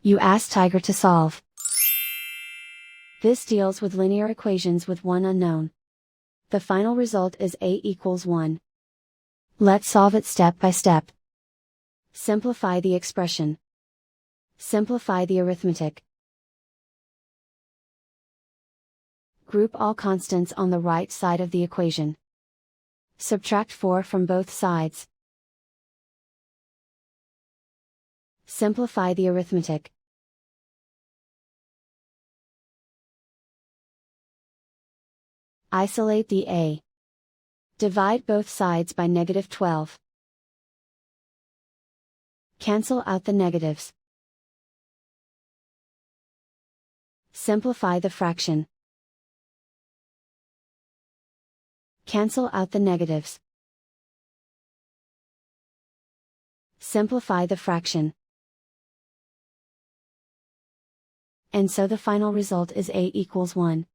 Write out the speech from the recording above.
You ask Tiger to solve. This deals with linear equations with one unknown. The final result is a equals 1. Let's solve it step by step. Simplify the expression. Simplify the arithmetic. Group all constants on the right side of the equation. Subtract 4 from both sides. Simplify the arithmetic. Isolate the a. Divide both sides by -12. Cancel out the negatives. Simplify the fraction. Cancel out the negatives. Simplify the fraction. And so the final result is a equals 1.